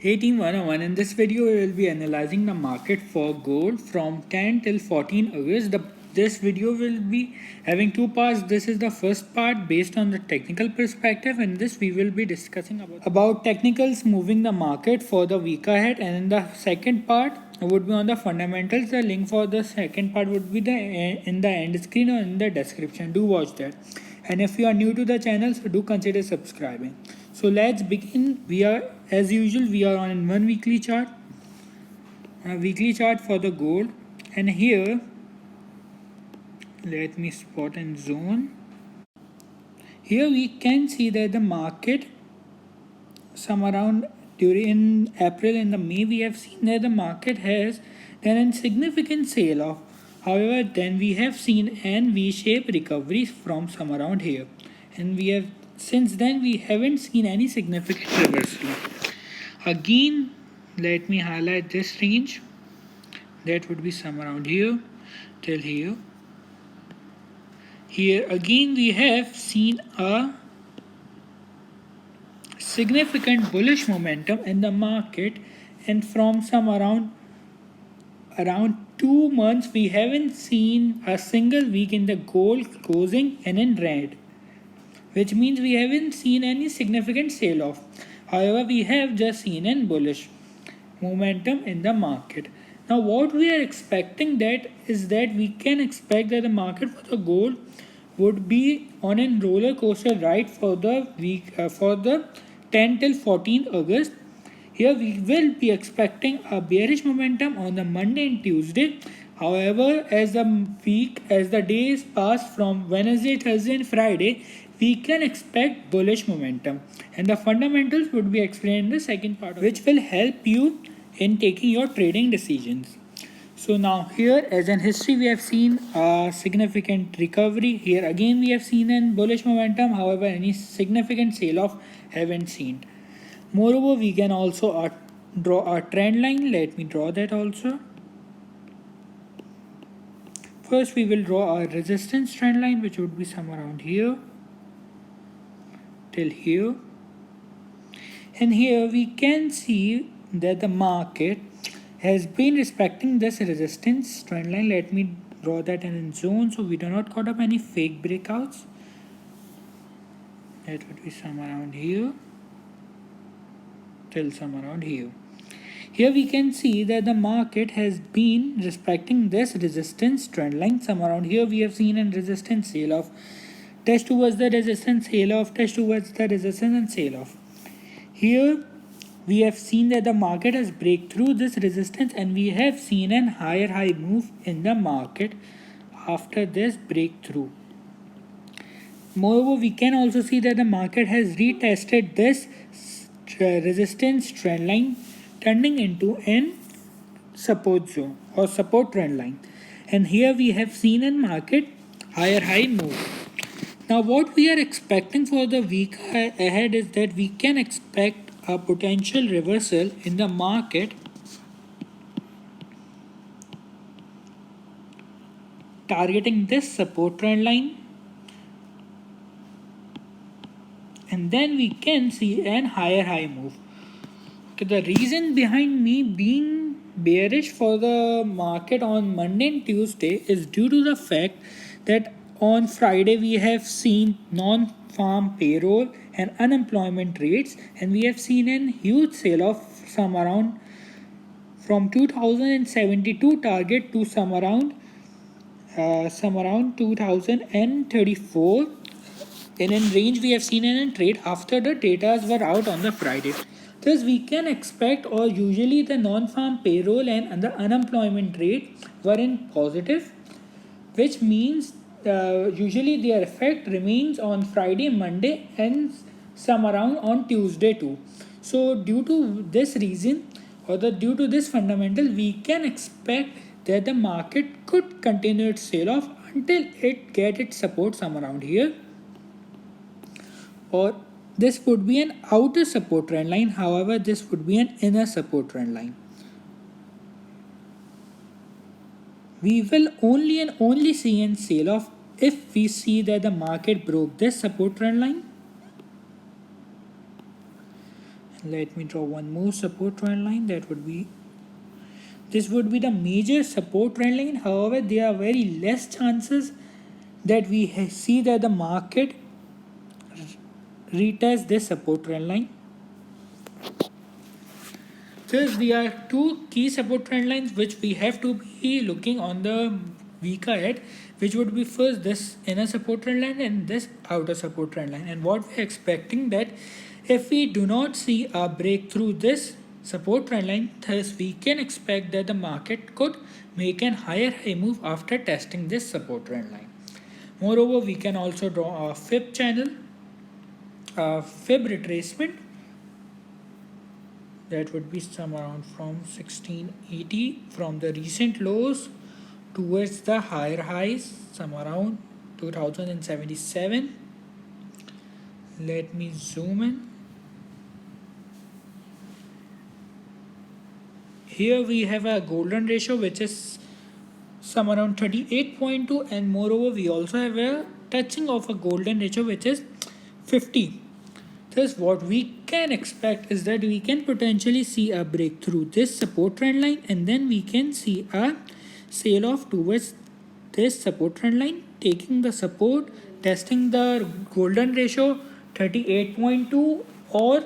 1801. In this video we will be analyzing the market for gold from 10 till 14 August. This video will be having two parts. This is the first part based on the technical perspective. In this we will be discussing about technicals moving the market for the week ahead, and in the second part would be on the fundamentals. The link for the second part would be in the end screen or in the description. Do watch that. And if you are new to the channel, so do consider subscribing. So let's begin. We are, as usual, we are on one weekly chart, a weekly chart for the gold, and here let me spot and zone. Here we can see that the market some around during April and the May we have seen that the market has done a significant sale off. However, then we have seen an V-shaped recovery from some around here, and we have since then we haven't seen any significant reversal. Again, let me highlight this range. That would be some around here till here. Here again we have seen a significant bullish momentum in the market, and from some around 2 months we haven't seen a single week in the gold closing and in red, which means we haven't seen any significant sale off. However, we have just seen a bullish momentum in the market. Now what we are expecting that is that we can expect that the market for the gold would be on a roller coaster ride for the week for the 10 till 14 August. Here we will be expecting a bearish momentum on the Monday and Tuesday. However, as the days pass from Wednesday, Thursday and Friday, we can expect bullish momentum, and the fundamentals would be explained in the second part, which will help you in taking your trading decisions. So now here as an history we have seen a significant recovery. Here again we have seen a bullish momentum. However, any significant sale off haven't seen. Moreover, we can also draw a trend line. Let me draw that also. First we will draw a resistance trend line, which would be somewhere around here till here, and here we can see that the market has been respecting this resistance trend line. Let me draw that in zone so we do not caught up any fake breakouts. That would be somewhere around here till somewhere around here. Here we can see that the market has been respecting this resistance trend line. Somewhere around here we have seen a resistance sale off, test towards the resistance, sale off, test towards the resistance and sale off. Here we have seen that the market has break through this resistance, and we have seen an higher high move in the market after this breakthrough. Moreover, we can also see that the market has retested this resistance trend line, turning into an support zone or support trend line, and here we have seen a market higher high move. Now what we are expecting for the week ahead is that we can expect a potential reversal in the market targeting this support trend line, and then we can see an higher high move. Okay, the reason behind me being bearish for the market on Monday and Tuesday is due to the fact that on Friday we have seen non-farm payroll and unemployment rates, and we have seen a huge sale off some around from 2072 target to some around 2034. In a range we have seen in a trade after the data were out on the Friday. Thus we can expect, or usually the non-farm payroll and the unemployment rate were in positive, which means usually their effect remains on Friday, Monday and some around on Tuesday too. So due to this reason due to this fundamental, we can expect that the market could continue its sale off until it get its support some around here, or this would be an outer support trend line. However, this would be an inner support trend line. We will only see a sale off if we see that the market broke this support trend line Let me draw one more support trend line. This would be the major support trend line. However, there are very less chances that we see that the market retest this support trend line. Thus, there are two key support trend lines which we have to be looking on the week ahead, which would be first this inner support trend line and this outer support trend line. And what we're expecting that if we do not see a breakthrough this support trend line, thus we can expect that the market could make an higher high move after testing this support trend line. Moreover, we can also draw a fib channel, a fib retracement. That would be some around from 1680 from the recent lows towards the higher highs, some around 2077. Let me zoom in. Here we have a golden ratio which is some around 38.2, and moreover we also have a touching of a golden ratio which is 50. Thus what we can expect is that we can potentially see a breakthrough this support trend line, and then we can see a sale off towards this support trend line, taking the support, testing the golden ratio 38.2 or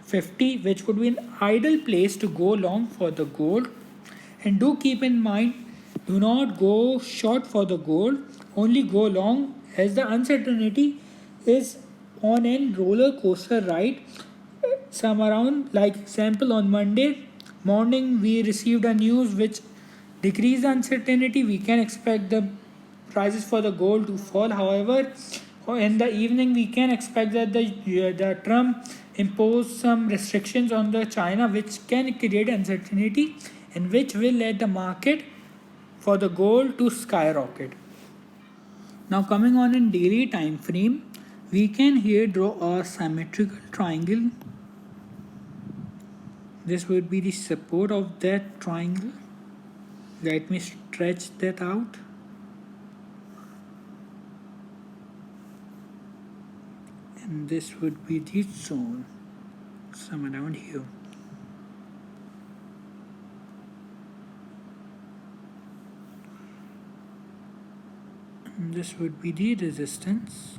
50, which would be an ideal place to go long for the gold. And do keep in mind, do not go short for the gold, only go long, as the uncertainty is on a roller coaster ride. Some around, like example, on Monday morning we received a news which decreased the uncertainty. We can expect the prices for the gold to fall. However, in the evening we can expect that the Trump impose some restrictions on the China which can create uncertainty and which will let the market for the gold to skyrocket. Now coming on in daily time frame, we can here draw a symmetrical triangle. This would be the support of that triangle. Let me stretch that out. And this would be the zone, some around here. And this would be the resistance.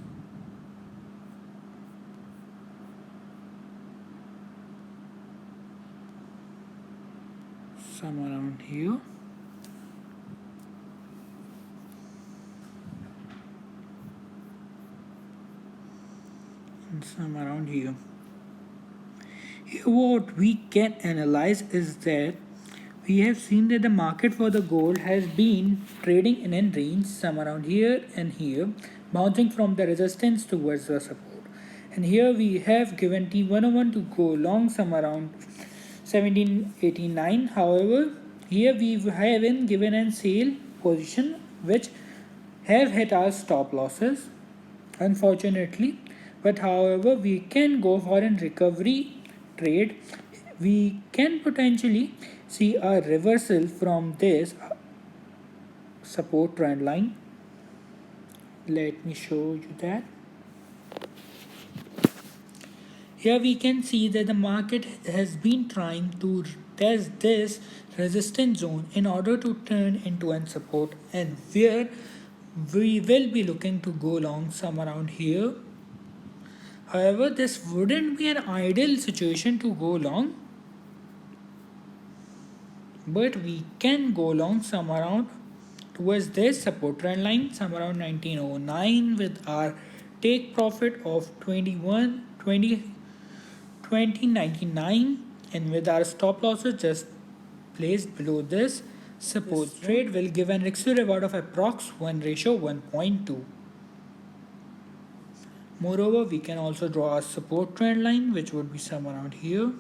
Some around here. And some around here. Here what we can analyze is that we have seen that the market for the gold has been trading in a range some around here and here, bouncing from the resistance towards the support. And here we have given T101 to go long some around 1789. However, here we have been given a sale position which have hit our stop losses, unfortunately. But however, we can go for a recovery trade. We can potentially see a reversal from this support trend line. Let me show you that. Here we can see that the market has been trying to test this resistance zone in order to turn into a support, and where we will be looking to go long some around here. However, this wouldn't be an ideal situation to go long, but we can go long some around towards this support trend line, some around 1909, with our take profit of 20.99, and with our stop losses just placed below this support. This trade will give an risk to reward of approx 1:1.2. Moreover, we can also draw a support trend line which would be some around here.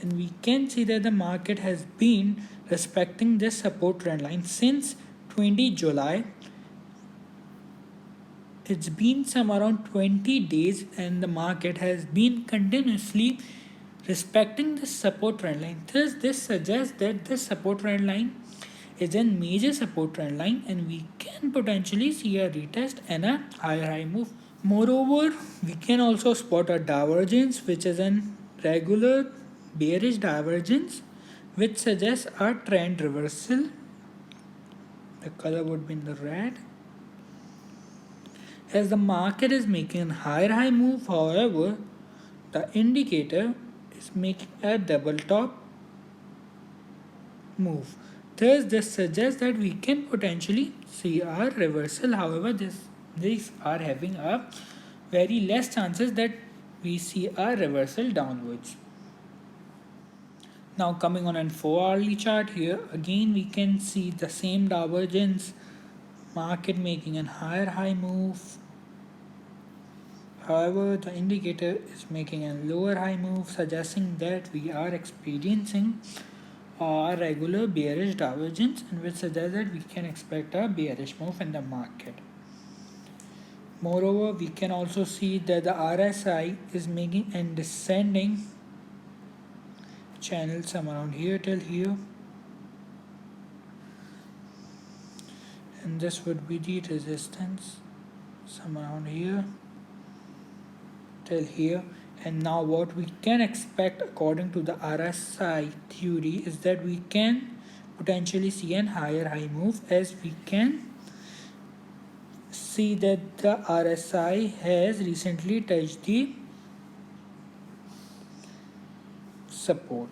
And we can see that the market has been respecting this support trend line since 20 July. It's been some around 20 days and the market has been continuously respecting this support trend line. Thus, this suggests that this support trend line is in major support trend line, and we can potentially see a retest and a higher high move. Moreover, we can also spot a divergence, which is an regular bearish divergence, which suggests a trend reversal. The color would be in the red. As the market is making a higher high move, however, the indicator is making a double top move. Thus, this suggests that we can potentially see a reversal. However, these are having a very less chances that we see a reversal downwards. Now coming on an 4-hourly chart, here again we can see the same divergence, market making a higher high move. However, the indicator is making a lower high move, suggesting that we are experiencing a regular bearish divergence, and which suggests that we can expect a bearish move in the market. Moreover, we can also see that the RSI is making a descending channel some around here till here, and this would be the resistance some around here till here. And now what we can expect according to the RSI theory is that we can potentially see an higher high move, as we can see that the RSI has recently touched the support.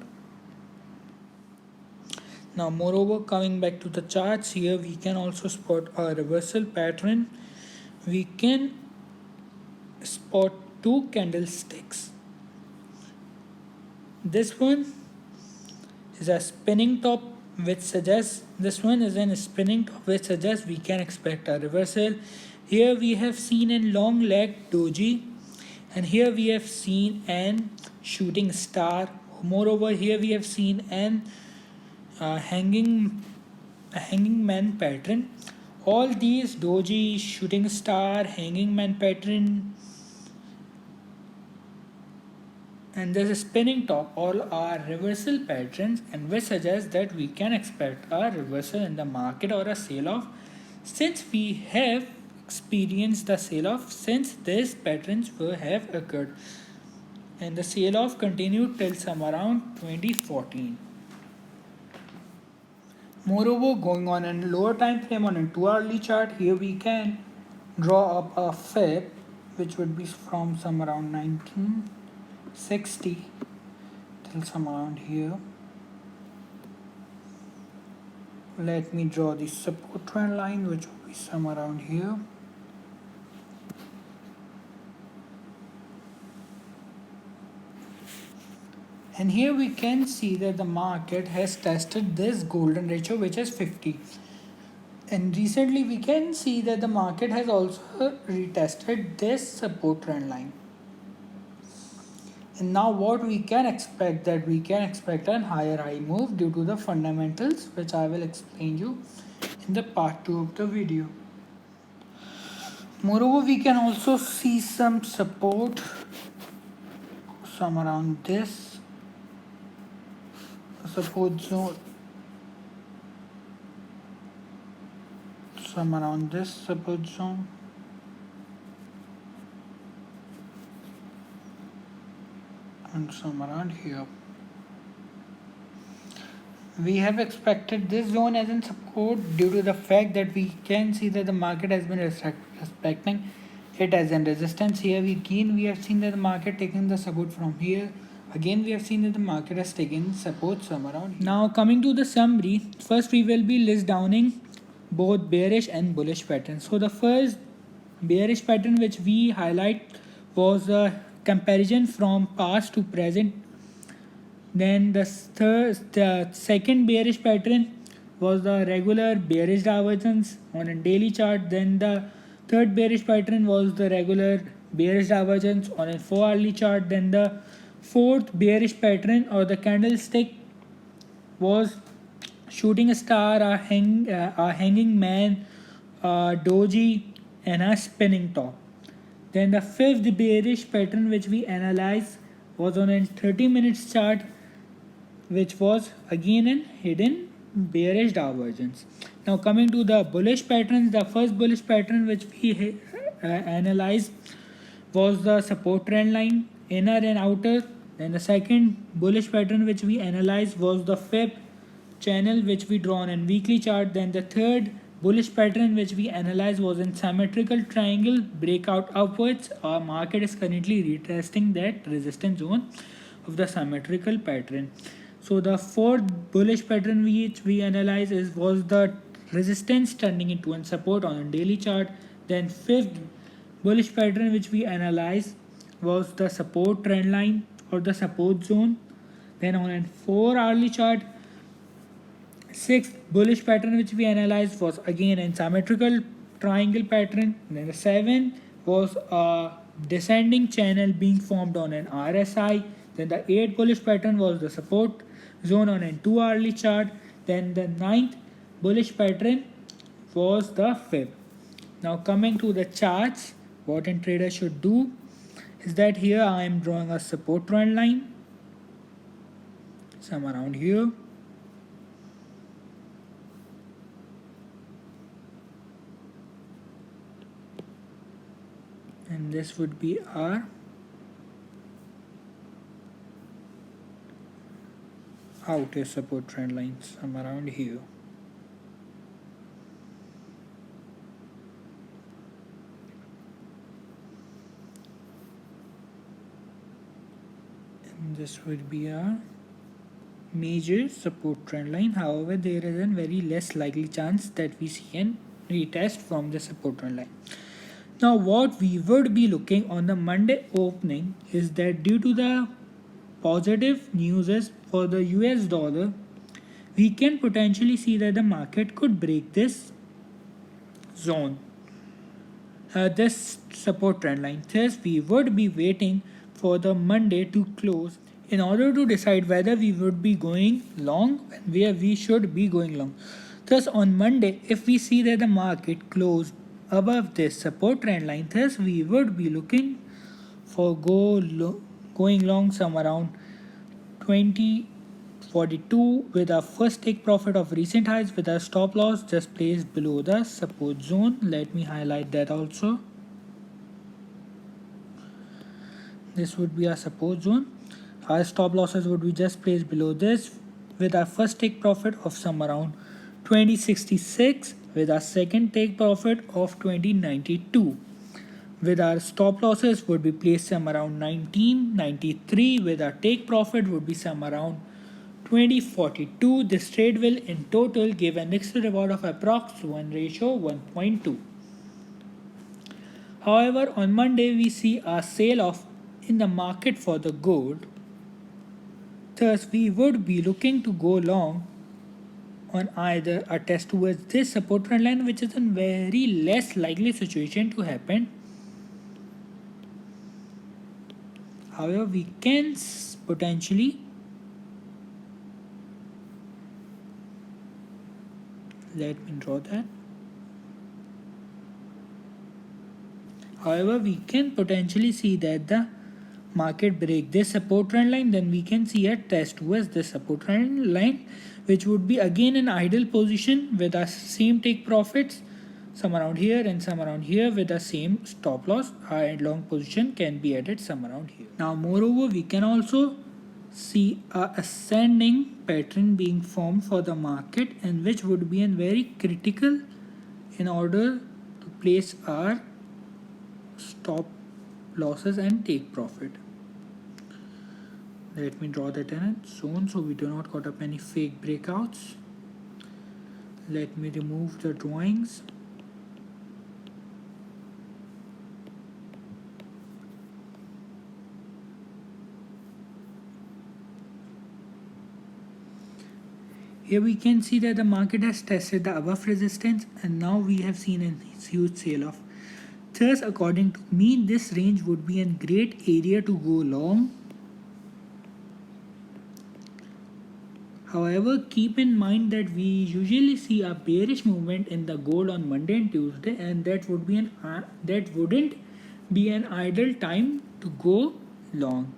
Now moreover, coming back to the charts, here we can also spot a reversal pattern. We can spot two candlesticks. This one is a spinning top, which suggests we can expect a reversal. Here we have seen a long leg doji, and here we have seen an shooting star. Moreover, here we have seen an hanging man pattern. All these doji, shooting star, hanging man pattern, and there's a spinning top, all are reversal patterns, and which suggests that we can expect a reversal in the market or a sell off, since we have experienced the sell off since these patterns have occurred, and the sell off continued till some around 2014. Moreover, going on a lower time frame on a 2-hourly chart, here we can draw up a fib, which would be from some around 1960 till some around here. Let me draw the support trend line, which will be some around here. And here we can see that the market has tested this golden ratio, which is 50. And recently we can see that the market has also retested this support trend line. And now what we can expect, that we can expect a higher high move due to the fundamentals, which I will explain you in the part 2 of the video. Moreover, we can also see some support some around this support zone, some around this support zone, and some around here. We have expected this zone as in support due to the fact that we can see that the market has been respecting it as in resistance. Here we have seen that the market taking the support from here. Again, we have seen that the market has taken support somewhere around here. Now coming to the summary, first we will be list downing both bearish and bullish patterns. So the first bearish pattern which we highlight was a comparison from past to present. Then the second bearish pattern was the regular bearish divergence on a daily chart. Then the third bearish pattern was the regular bearish divergence on a 4-hourly chart. Then the fourth bearish pattern or the candlestick was shooting star, a hanging man, a doji, and a spinning top. Then the fifth bearish pattern which we analyzed was on a 30 minutes chart, which was again a hidden bearish divergence. Now coming to the bullish patterns, the first bullish pattern which we analyzed was the support trend line, inner and outer. Then the second bullish pattern which we analyzed was the fib channel which we drawn in weekly chart. Then the third bullish pattern which we analyzed was in symmetrical triangle breakout upwards. Our market is currently retesting that resistance zone of the symmetrical pattern. So the fourth bullish pattern which we analyzed was the resistance turning into a support on a daily chart. Then fifth bullish pattern which we analyzed was the support trend line or the support zone. Then on a 4 hourly chart, sixth bullish pattern which we analyzed was again in symmetrical triangle pattern. Then the seventh was a descending channel being formed on an RSI. Then the eighth bullish pattern was the support zone on a 2 hourly chart. Then the ninth bullish pattern was the fib. Now coming to the charts, what a trader should do is that here I am drawing a support trend line, some around here. And this would be our outer support trend line, some around here. And this would be our major support trend line. However, there is a very less likely chance that we see a retest from the support trend line. Now what we would be looking on the Monday opening is that due to the positive news for the US dollar, we can potentially see that the market could break this zone, this support trend line. Thus we would be waiting for the Monday to close in order to decide whether we would be going long and where we should be going long. Thus on Monday, if we see that the market closed above this support trend line, thus we would be looking for going long some around 2042 with our first take profit of recent highs with our stop loss just placed below the support zone. Let me highlight that also. This would be our support zone. Our stop losses would be just placed below this with our first take profit of some around 2066 with our second take profit of 2092. With our stop losses would be placed some around 1993 with our take profit would be some around 2042. This trade will in total give an extra reward of approx 1 ratio 1.2. However, on Monday we see a sale off in the market for the gold. Thus we would be looking to go long on either a test towards this support trend line, which is a very less likely situation to happen. However, we can potentially let me draw that. However, we can potentially see that the market break this support trend line, then we can see a test towards this support trend line, which would be again an idle position with our same take profits, some around here and some around here with the same stop loss. Our long position can be added some around here. Now moreover, we can also see a ascending pattern being formed for the market, and which would be very critical in order to place our stop losses and take profit. Let me draw that in a zone so we do not caught up any fake breakouts. Let me remove the drawings. Here we can see that the market has tested the above resistance and now we have seen a huge sale off. Thus, according to me, this range would be a great area to go long. However, keep in mind that we usually see a bearish movement in the gold on Monday and Tuesday, and that wouldn't be an ideal time to go long.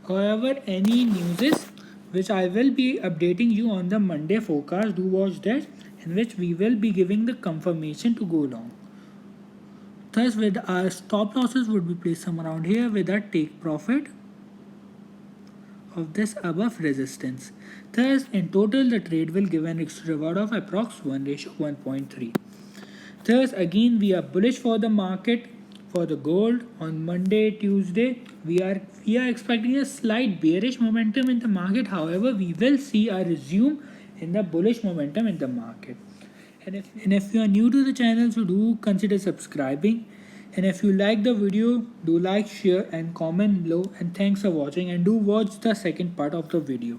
However, any news which I will be updating you on the Monday forecast. Do watch that, in which we will be giving the confirmation to go long. Thus, with our stop losses would be placed somewhere around here with our take profit of this above resistance. Thus, in total, the trade will give an extra reward of approx 1:1.3. Thus, again, we are bullish for the market for the gold on Monday, Tuesday. We are expecting a slight bearish momentum in the market. However, we will see a resume in the bullish momentum in the market. And if you are new to the channel, so do consider subscribing. And if you like the video, do like, share and comment below. And thanks for watching, and do watch the second part of the video.